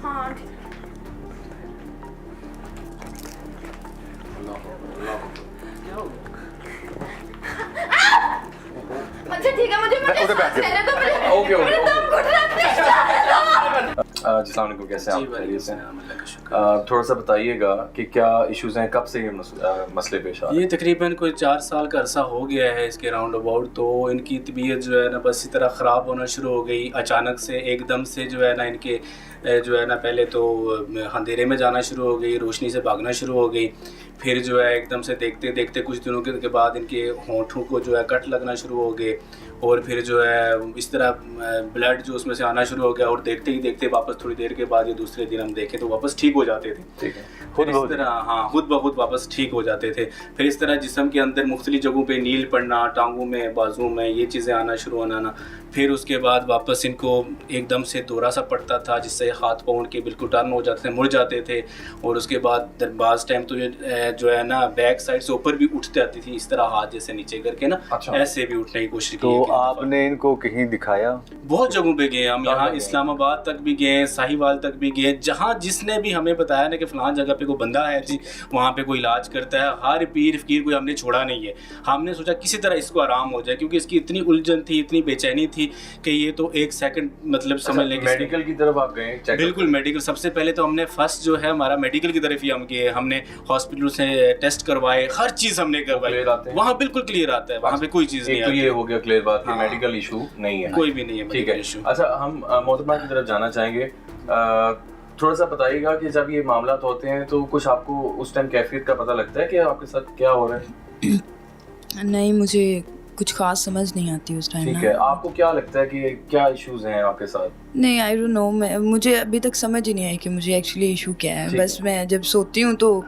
हाँ अच्छा ठीक है, मुझे सांस लेने दो, मेरे दम घुट रहा है। अस्सलाम वालेकुम, कैसे हैं आप? खैरियत से? थोड़ा सा बताइएगा कि क्या इश्यूज हैं, कब से ये मसले पेश आ रहे हैं? ये तकरीबन कोई 4 साल का अरसा हो गया है इसके राउंड अबाउट। तो इनकी तबीयत जो है ना बस इस तरह ख़राब होना शुरू हो गई अचानक से, एकदम से जो है ना इनके जो है ना पहले तो अंधेरे में जाना शुरू हो गई, रोशनी से भागना शुरू हो गई। फिर जो है एकदम से देखते देखते कुछ दिनों के बाद इनके होंठों को जो है कट लगना शुरू हो गए, और फिर जो है इस तरह ब्लड जो उसमें से आना शुरू हो गया, और देखते ही देखते वापस थोड़ी देर के बाद ये दूसरे दिन हम देखें तो वापस ठीक हो जाते थे। ठीक है, खुद इस तरह हाँ खुद ब खुद वापस ठीक हो जाते थे। फिर इस तरह जिस्म के अंदर मुख्तलिफ जगहों पे नील पड़ना, टांगों में, बाजुओं में, ये चीज़ें आना शुरू होना। फिर उसके बाद वापस इनको एकदम से दौरा सा पड़ता था जिससे हाथ पाँव उनके बिल्कुल टर्न हो जाते थे, मुड़ जाते थे। और उसके बाद बाज़ टाइम तो ये जो है ना बैक साइड से ऊपर भी उठते आती थी, इस तरह हाथ जैसे नीचे करके ना। अच्छा। ऐसे भी उठने की कोशिश की। तो आपने इनको कहीं दिखाया? बहुत जगहों पे गए हम, यहाँ इस्लामाबाद तक भी गए, साहिवाल तक भी गए, जहाँ जिसने भी हमें बताया ना कि फ़लान जगह पे कोई बंदा है जी वहाँ पे कोई इलाज करता है, हर पीर फकीर कोई हमने छोड़ा नहीं है। हमने सोचा किसी तरह इसको आराम हो जाए, क्योंकि इसकी इतनी उलझन थी, इतनी बेचैनी थी कि ये तो एक सेकंड मतलब समझ लें। मेडिकल की तरफ आप गए? बिल्कुल मेडिकल, सबसे पहले तो हमने फर्स्ट जो है हमारा मेडिकल की तरफ ही हम गए। हमने हॉस्पिटल से टेस्ट करवाए, हर चीज़ हमने करवाई, वहाँ बिल्कुल क्लियर आता है, वहाँ पे कोई चीज़ नहीं तो आती। ये हो गया क्लियर बात कि मेडिकल इशू नहीं है, कोई भी नहीं है। ठीक है। अच्छा, हम मोहतरमा की तरफ जाना चाहेंगे। थोड़ा सा बताइएगा कि जब ये मामला होते हैं तो कुछ आपको उस टाइम कैफियत का पता लगता है कि आपके साथ क्या हो रहा है? नहीं, मुझे कुछ खास समझ नहीं आती उस टाइम। ठीक है, आपको क्या लगता है कि क्या इश्यूज हैं आपके साथ? नहीं, आई डोंट नो, मुझे अभी तक समझ ही नहीं आई कि मुझे एक्चुअली इशू क्या है। बस मैं जब सोती हूँ तो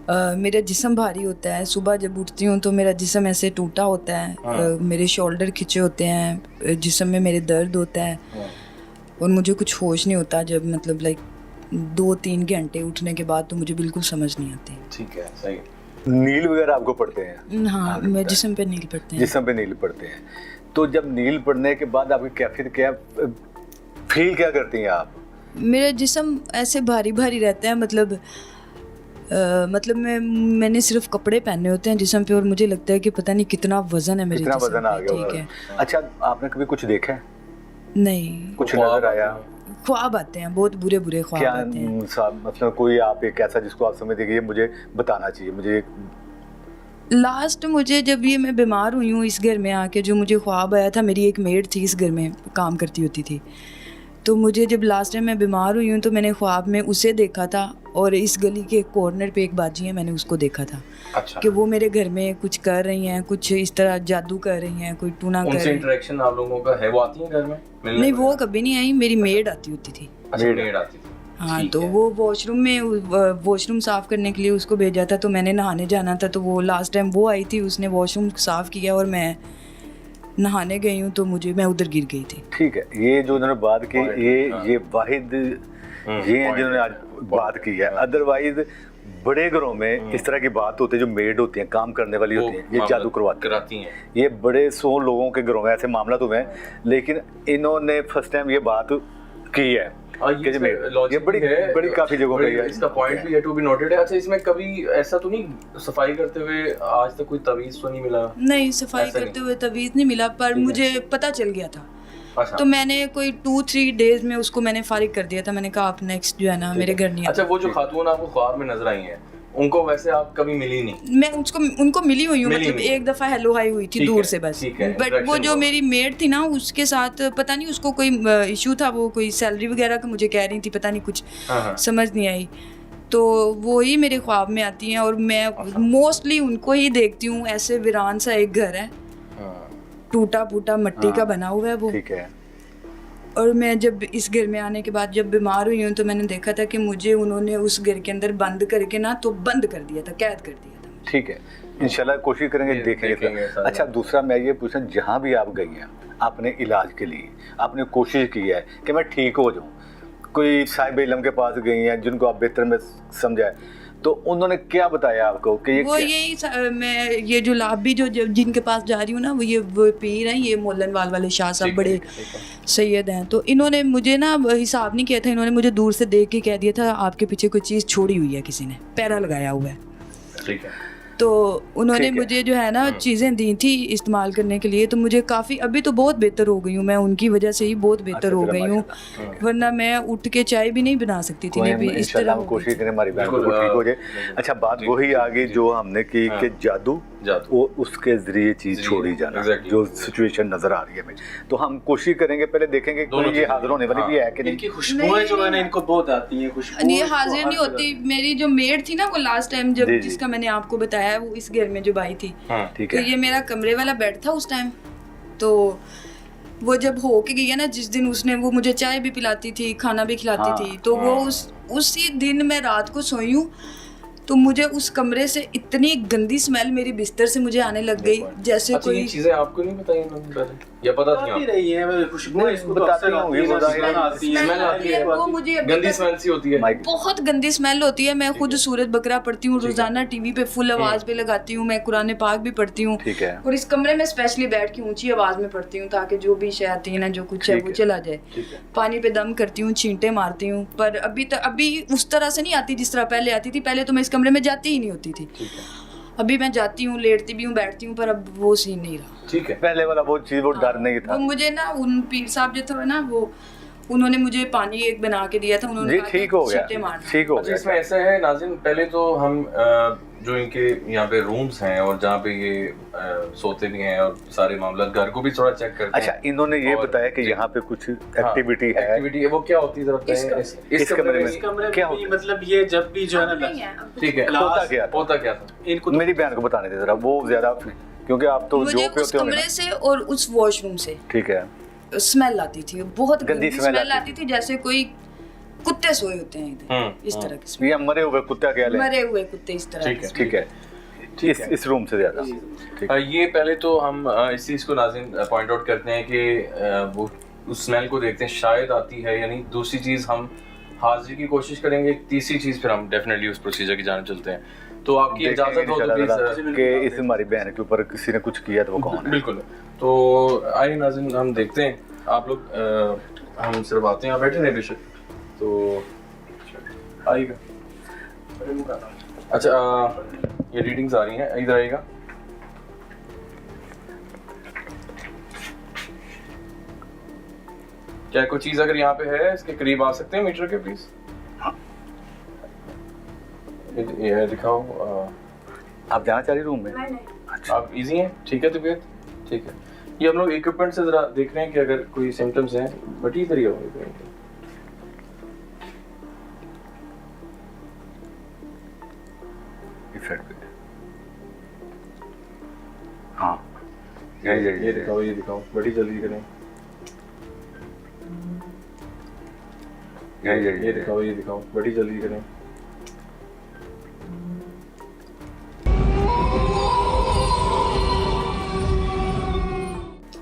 मेरा जिस्म भारी होता है, सुबह जब उठती हूँ तो मेरा जिस्म ऐसे टूटा होता है, मेरे शोल्डर खिंचे होते हैं, जिस्म में मेरे दर्द होता है, और मुझे कुछ होश नहीं होता जब मतलब लाइक 2-3 घंटे उठने के बाद तो मुझे बिल्कुल समझ नहीं आती। ठीक है, सही। नील वगैरह आपको पड़ते हैं? हाँ, मैं जिस्म पे नील पड़ते हैं। जिस्म पे नील पड़ते हैं। तो जब नील पड़ने के बाद आपकी कैफियत क्या, फील क्या करती हैं आप? मेरा जिस्म ऐसे भारी भारी रहता है, मतलब मैंने सिर्फ कपड़े पहने होते हैं जिस्म पे, और मुझे लगता है कि पता नहीं कितना वजन है मेरे जिस्म पे। वजन आ गया। ठीक है। अच्छा, आपने कभी कुछ देखा है? नहीं, कुछ नजर आया? ख्वाब आते हैं, बहुत बुरे बुरे ख्वाब क्या आते हैं। मतलब कोई आप एक ऐसा जिसको आप समझते कि ये मुझे बताना चाहिए, मुझे लास्ट मुझे जब ये मैं बीमार हुई हूँ इस घर में आके, जो मुझे ख्वाब आया था, मेरी एक मेड थी इस घर में काम करती होती थी, तो मुझे जब लास्ट टाइम मैं बीमार हुई हूँ तो मैंने ख्वाब में उसे देखा था, और इस गली के कॉर्नर पे एक बाजी है, मैंने उसको देखा था। अच्छा। कि वो मेरे घर में कुछ कर रही हैं, कुछ इस तरह जादू कर रही हैं, कोई टूना कर रही हैं। इंटरेक्शन आप लोगों का है? वो आती हैं घर में? नहीं, वो कभी नहीं आई, मेरी मेड आती होती थी। अच्छा, मेड आती थी। हाँ, तो वो वॉशरूम साफ़ करने के लिए उसको भेजा था, तो मैंने नहाने जाना था, तो वो लास्ट टाइम वो आई थी, उसने वॉशरूम साफ़ किया और मैं नहाने गई हूँ तो मैं उधर गिर गई थी। ठीक है, ये जो उन्होंने बात की, ये वाहिद ये जिन्होंने आज बात की है। अदरवाइज बड़े घरों में इस तरह की बात होती है, जो मेड होती हैं, काम करने वाली होती हैं, ये जादू कराती हैं। ये बड़े 100 लोगों के घरों में ऐसे मामला तो हैं, लेकिन इन्होंने फर्स्ट टाइम ये बात की है। ये बड़ी काफी जगहों पे है, इसका पॉइंट भी है टू बी नोटेड है। अच्छा, इसमें कभी ऐसा तो नहीं सफाई करते हुए आज तक कोई तवीज़ तो नहीं मिला? नहीं, सफाई करते हुए तवीज़ नहीं मिला, पर मुझे पता चल गया था। अच्छा। तो मैंने कोई 2-3 डेज में उसको मैंने फारिग कर दिया था। मैंने कहा आप नेक्स्ट जो है ना मेरे घर नहीं। अच्छा, वो जो खातून आपको ख्वाब में नजर आई हैं, उनको वैसे आप कभी मिली नहीं? मैं उनको मिली हुई हूँ, मतलब एक दफ़ा हेलो हाई हुई थी दूर से बस। बट वो जो मेरी मेड थी ना, उसके साथ पता नहीं उसको कोई इशू था, वो कोई सैलरी वगैरह का मुझे कह रही थी, पता नहीं कुछ समझ नहीं आई। तो वो ही मेरे ख्वाब में आती हैं, और मैं मोस्टली उनको ही देखती हूँ। ऐसे वीरान सा एक घर है, टूटा फूटा मट्टी का बना हुआ है वो। ठीक है। और मैं जब इस घर में आने के बाद जब बीमार हुई हूँ तो मैंने देखा था कि मुझे उन्होंने उस घर के अंदर बंद करके ना, तो बंद कर दिया था, कैद कर दिया था। ठीक है, इंशाल्लाह कोशिश करेंगे, देखेंगे। अच्छा, दूसरा मैं ये पूछना, जहाँ भी आप गई हैं आपने इलाज के लिए, आपने कोशिश की है कि मैं ठीक हो जाऊँ, कोई साहिब इल्म के पास गई हैं जिनको आप बेहतर में समझाए, तो उन्होंने क्या बताया आपको कि ये वो क्या? यही मैं ये जो लाभ भी जो जिनके पास जा रही हूँ ना, वो पीर हैं, ये मोलनवाल वाले शाह साहब बड़े सैयद हैं। तो इन्होंने मुझे ना हिसाब नहीं किया था, इन्होंने मुझे दूर से देख के कह दिया था आपके पीछे कोई चीज़ छोड़ी हुई है, किसी ने पैरा लगाया हुआ है। ठीक है। तो उन्होंने ठीक है। मुझे जो है ना चीज़ें दी थी इस्तेमाल करने के लिए, तो मुझे काफ़ी अभी तो बहुत बेहतर हो गई हूँ मैं, उनकी वजह से ही बहुत बेहतर हो गई हूँ, वरना मैं उठ के चाय भी नहीं बना सकती थी, कोई नहीं भी इस तरह हो गई कोशिश थी। करें हमारी बहन को बिल्कुल, ठीक हो जाए। अच्छा, बात वही आगे जो हमने की कि जादू वो उसके जरिए चीज छोड़ी जाना, exactly। जो सिचुएशन नजर आ रही है मुझे, तो हम कोशिश करेंगे, पहले देखेंगे कि ये हाजिर होने वाली भी है कि नहीं। इनकी खुशबुएं जो है ना इनको बहुत आती हैं, खुशबू ये हाजिर नहीं होती। मेरी जो मेड थी ना वो लास्ट टाइम जब जी, जी। जिसका मैंने आपको बताया, वो इस घर में जो बाई थी, ठीक तो है। ये मेरा कमरे वाला बेड था उस टाइम। तो वो जब हो के गई है ना, जिस दिन उसने वो मुझे चाय भी पिलाती थी, खाना भी खिलाती थी, तो वो उसी दिन मैं रात को सोई हूँ, तो मुझे उस कमरे से इतनी गंदी स्मेल मेरी बिस्तर से मुझे आने लग गई, जैसे अच्छा, ये कोई चीजें आपको नहीं बताई उन्होंने पहले या पता थी आती आपको? रही है खुशबुएं, इसको तो बताती अक्सर आती होंगी, है, वो स्मेल आती है, स्मेल आती है, वो मुझे अभी गंदी तक स्मेल सी होती है। बहुत गंदी स्मेल होती है। मैं खुद सूरत बकरा पढ़ती हूँ रोजाना, टीवी पे फुल आवाज पे लगाती हूँ, मैं कुरान पाक भी पढ़ती हूँ, ठीक है। और इस कमरे में स्पेशली बैठ के ऊंची आवाज में पढ़ती हूँ, ताकि जो भी शैतान है जो कुछ है वो चला जाए। पानी पे दम करती हूँ, छींटे मारती हूँ, पर अभी उस तरह से नहीं आती जिस तरह पहले आती थी। पहले तो मैं इस कमरे में जाती ही नहीं होती थी, अभी मैं जाती हूँ, लेटती भी हूँ, बैठती हूँ, पर अब वो सीन नहीं रहा। ठीक है। पहले वाला वो चीज, वो डर नहीं था। वो मुझे ना उन पीर साहब जो थे ना, वो उन्होंने मुझे पानी एक बना के दिया था, उन्होंने जी कहा ठीक कि हो गया, छींटे मारना। ठीक हो अच्छा, इसमें गया। ऐसा है नाज़िन, पहले तो हम जो इनके यहाँ पे रूम्स हैं और जहाँ पे ये सोते भी हैं और सारे मामला घर को भी थोड़ा चेक करते हैं। अच्छा, इन्होंने ये और- बताया कि यहाँ पे कुछ एक्टिविटी है। एक्टिविटी है, वो क्या होती है जरा बताएं। इस कमरे में इस कमरे क्या में भी होता है? मतलब ये जब भी जो है अब ना, नहीं है, अब कुछ ठीक है, होता क्या था? होता क्या था? इनको मेरी बहन को बताने दे जरा, वो ज्यादा, क्योंकि आप तो मुझे जो पे उस होते होंगे कमरे ना। से और उस वॉशरूम से ठीक है। स्मेल आती थी, बहुत गंदी गंदी smell स्मेल आती आती थी, जैसे कोई कुत्ते सोए होते हैं इधर, इस तरह की smell। ये मरे हुए कुत्ता क्या ले? मरे हुए कुत्ते इस तरह ठीक की है। ठीक है। इस रूम से ज्यादा ठीक। ये पहले तो हम इस चीज़ को नाज़िन पॉइंट आउट करते हैं कि वो उस स्मेल को देखते हैं, शायद आती है या नहीं। दूसरी चीज़ हम हाजिरी की कोशिश करेंगे, तीसरी चीज़ फिर हम डेफिनेटली उस प्रोसीजर की जाने चलते हैं। तो आपकी इजाज़त हो तो प्लीज़ कि इस हमारी बहन के ऊपर किसी ने कुछ किया तो वो कौन है? बिल्कुल। तो आइए नाज़िन, हम देखते हैं। आप लोग हम सिर्फ आते हैं, आप बैठे नहीं बेशक, तो आइएगा। अच्छा, ये रीडिंग्स आ रही हैं, इधर आइएगा। क्या कोई चीज़ अगर यहाँ पे है, इसके करीब आ सकते हैं मीटर के प्लीज? ये दिखाओ। आप जाना चाह रही रूम में? आप इजी हैं? ठीक है तबीयत? ठीक है। ये हम लोग इक्विपमेंट से जरा देख रहे हैं कि अगर कोई सिम्टम्स हैं, बट इधर ही होंगे। हाँ, ये दिखाओ, ये दिखाओ, बड़ी जल्दी करें। ये दिखाओ, ये दिखाओ, बड़ी जल्दी करें।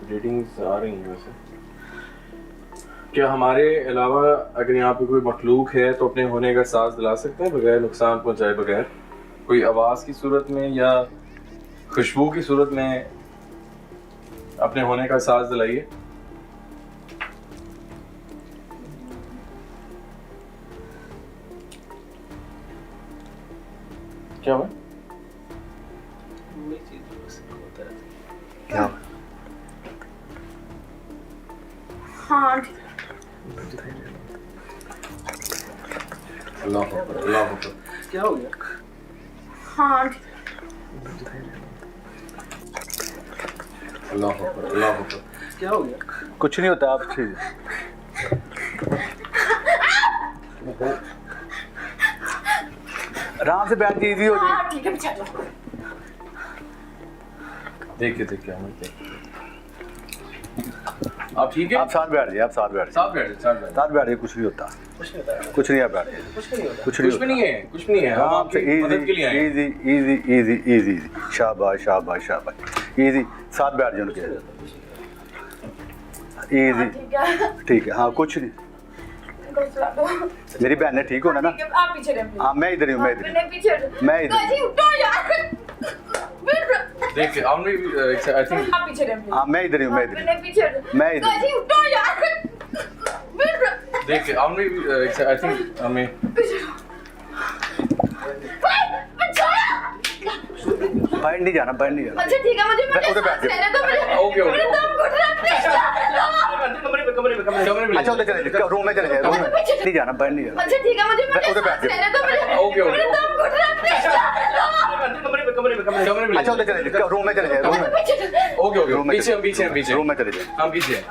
रीडिंग्स आ रही हैं वैसे। क्या हमारे अलावा अगर यहाँ पे कोई मखलूक है तो अपने होने का एहसास दिला सकते हैं बगैर नुकसान पहुँचाए बगैर? कोई आवाज़ की सूरत में या खुशबू की सूरत में अपने होने का एहसास दिलाइए। क्या हुआ? क्या? हाँ अल्लाह अकबर, अल्लाह अकबर। क्या हो गया? हाँ अल्लाह अकबर, अल्लाह अकबर। क्या हो गया? कुछ नहीं होता, आप ठीक। आराम से बैठ के इजी हो जाए। हाँ ठीक है, बिछा दो। देखिए देखिए हमें देखिए। आप ठीक है? आप साथ बैठ जाइए, आप साथ बैठ जाइए, साथ बैठे, साथ बैठे। साथ बैठ जाइए, कुछ नहीं होता, कुछ नहीं होता है, कुछ नहीं, आप बैठ जाइए, कुछ नहीं होता। कुछ नहीं कुछ भी होता। नहीं है, कुछ भी नहीं है। हम आराम से आपकी मदद के लिए आए हैं। Easy easy easy easy easy, शाबाश शाबाश शाबाश, इजी। साथ बैठ जाओ उनके, इजी। ठीक है। ठीक है, हाँ कुछ नहीं, को सुला दो। मेरी बहन ने ठीक होना ना। ठीक है, आप पीछे रहे please। हाँ मैं इधर ही हूँ, मैं इधर ही अपने पीछे मैं इधर। गाजी उठो यार। देखिए हमने आई थिंक आप पीछे रहे please। हाँ मैं इधर ही हूँ, मैं इधर ही अपने पीछे मैं इधर। गाजी उठो यार। देखिए हमने आई थिंक हमें बाहर नहीं जाना, बाहर नहीं जाना। अच्छा ठीक है, मुझे उधर बैठ जाओ। रहने दो मुझे। Okay, okay. मेरा दम घुट रहा है please। अच्छा उधर चले जाओ, रूम में चले जाओ, रूम में नहीं जाना, बाहर नहीं जाना। अच्छा ठीक है, मुझे उधर बैठ जाओ। रहने दो मुझे। Okay, okay. मेरा दम घुट रहा है please। अच्छा उधर चले जाओ, रूम में चले जाओ, रूम में ओके ओके रूम में पीछे हम रूम में चले जाओ। हम पीछे